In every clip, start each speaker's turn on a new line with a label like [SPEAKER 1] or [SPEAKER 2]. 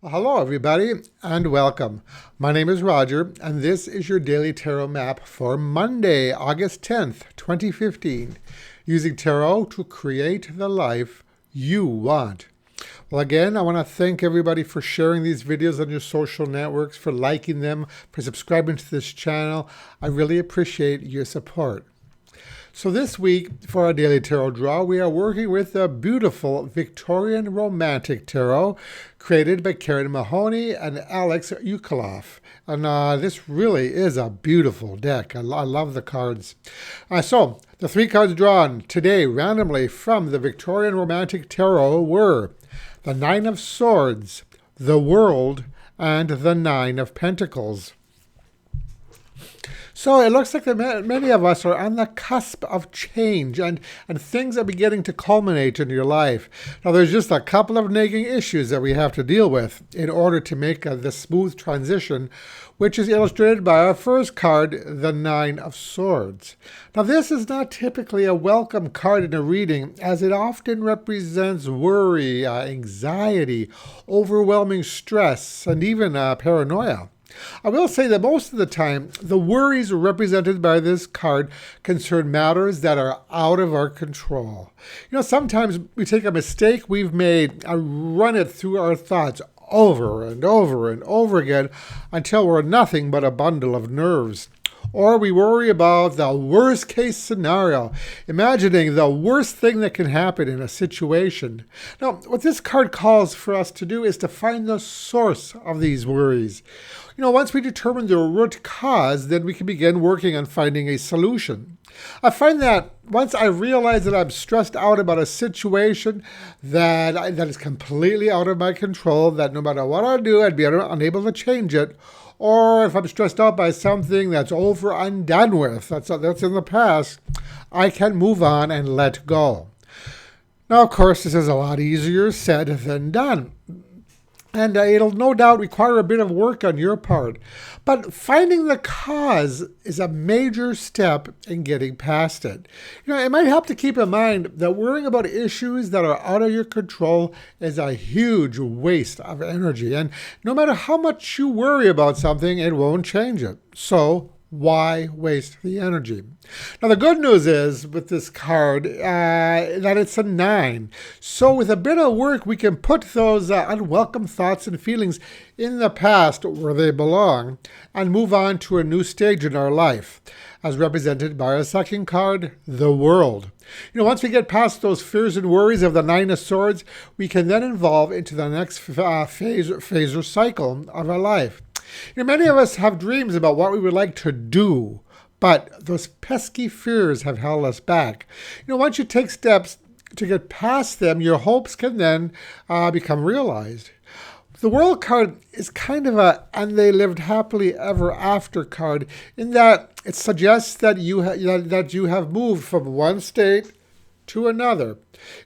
[SPEAKER 1] Well, hello, everybody, and welcome. My name is Roger, and this is your daily tarot map for Monday, August 10th, 2015, using tarot to create the life you want. Well, again, I want to thank everybody for sharing these videos on your social networks, for liking them, for subscribing to this channel. I really appreciate your support. So this week, for our daily tarot draw, we are working with the beautiful Victorian Romantic Tarot created by Mahony and Ukolov. And this really is a beautiful deck. I love the cards. So, the three cards drawn today randomly from the Victorian Romantic Tarot were the Nine of Swords, the World, and the Nine of Pentacles. So it looks like that many of us are on the cusp of change and things are beginning to culminate in your life. Now, there's just a couple of nagging issues that we have to deal with in order to make this smooth transition, which is illustrated by our first card, the Nine of Swords. Now, this is not typically a welcome card in a reading, as it often represents worry, anxiety, overwhelming stress, and even paranoia. I will say that most of the time, the worries represented by this card concern matters that are out of our control. Sometimes we take a mistake we've made and run it through our thoughts over and over and over again until we're nothing but a bundle of nerves. Or we worry about the worst case scenario, imagining the worst thing that can happen in a situation. Now, what this card calls for us to do is to find the source of these worries. Once we determine the root cause, then we can begin working on finding a solution. I find that once I realize that I'm stressed out about a situation that is completely out of my control, that no matter what I do, I'd be unable to change it, or if I'm stressed out by something that's over and done with, that's in the past, I can move on and let go. Now, of course, this is a lot easier said than done. And it'll no doubt require a bit of work on your part. But finding the cause is a major step in getting past it. It might help to keep in mind that worrying about issues that are out of your control is a huge waste of energy. And no matter how much you worry about something, it won't change it. So why waste the energy? Now, the good news is with this card that it's a 9. So with a bit of work, we can put those unwelcome thoughts and feelings in the past where they belong and move on to a new stage in our life, as represented by our second card, the World. Once we get past those fears and worries of the Nine of Swords, we can then evolve into the next phase or cycle of our life. Many of us have dreams about what we would like to do, but those pesky fears have held us back. Once you take steps to get past them, your hopes can then become realized. The World card is kind of and they lived happily ever after card, in that it suggests that you have moved from one state to another.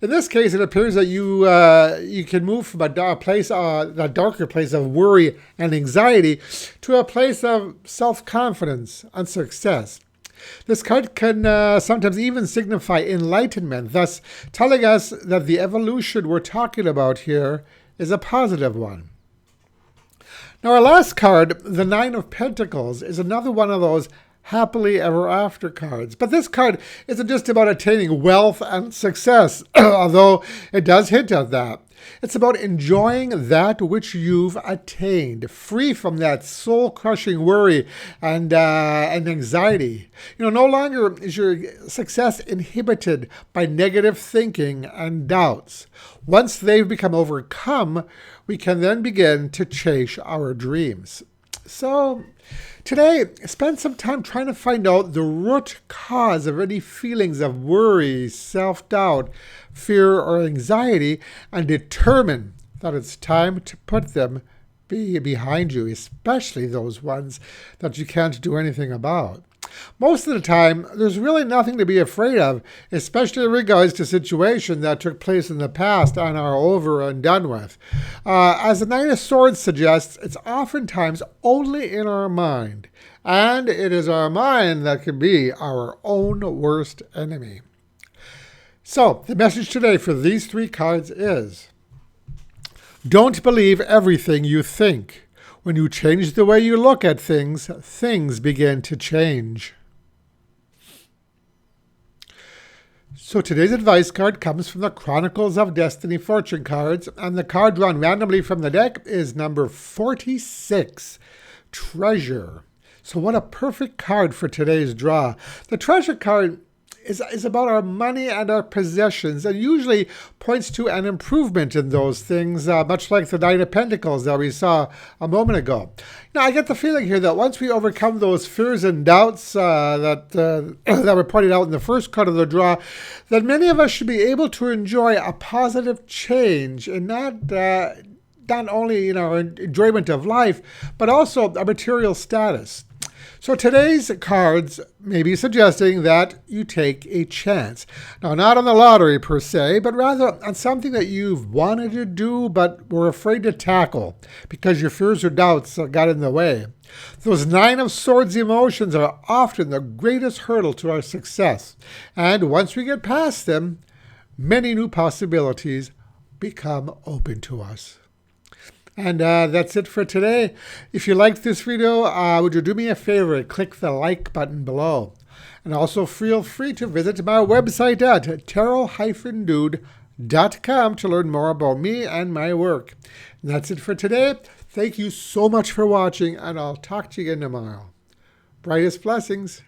[SPEAKER 1] In this case, it appears that you can move from a darker place of worry and anxiety to a place of self-confidence and success. This card can sometimes even signify enlightenment, thus telling us that the evolution we're talking about here is a positive one. Now, our last card, the Nine of Pentacles, is another one of those happily ever after cards. But this card isn't just about attaining wealth and success, although it does hint at that. It's about enjoying that which you've attained, free from that soul-crushing worry and anxiety. No longer is your success inhibited by negative thinking and doubts. Once they've become overcome, we can then begin to chase our dreams. So, today, spend some time trying to find out the root cause of any feelings of worry, self-doubt, fear, or anxiety, and determine that it's time to put them behind you, especially those ones that you can't do anything about. Most of the time, there's really nothing to be afraid of, especially in regards to situations that took place in the past and are over and done with. As the Nine of Swords suggests, it's oftentimes only in our mind, and it is our mind that can be our own worst enemy. So, the message today for these three cards is: Don't believe everything you think. When you change the way you look at things, things begin to change. So today's advice card comes from the Chronicles of Destiny fortune cards, and the card drawn randomly from the deck is number 46, Treasure. So what a perfect card for today's draw. The Treasure card is about our money and our possessions, and usually points to an improvement in those things, much like the Nine of Pentacles that we saw a moment ago. Now, I get the feeling here that once we overcome those fears and doubts that were pointed out in the first card of the draw, that many of us should be able to enjoy a positive change in not only our enjoyment of life, but also a material status. So today's cards may be suggesting that you take a chance. Now, not on the lottery per se, but rather on something that you've wanted to do but were afraid to tackle because your fears or doubts got in the way. Those Nine of Swords emotions are often the greatest hurdle to our success. And once we get past them, many new possibilities become open to us. And that's it for today. If you liked this video, would you do me a favor? Click the like button below. And also feel free to visit my website at tarot-dude.com to learn more about me and my work. And that's it for today. Thank you so much for watching, and I'll talk to you again tomorrow. Brightest blessings.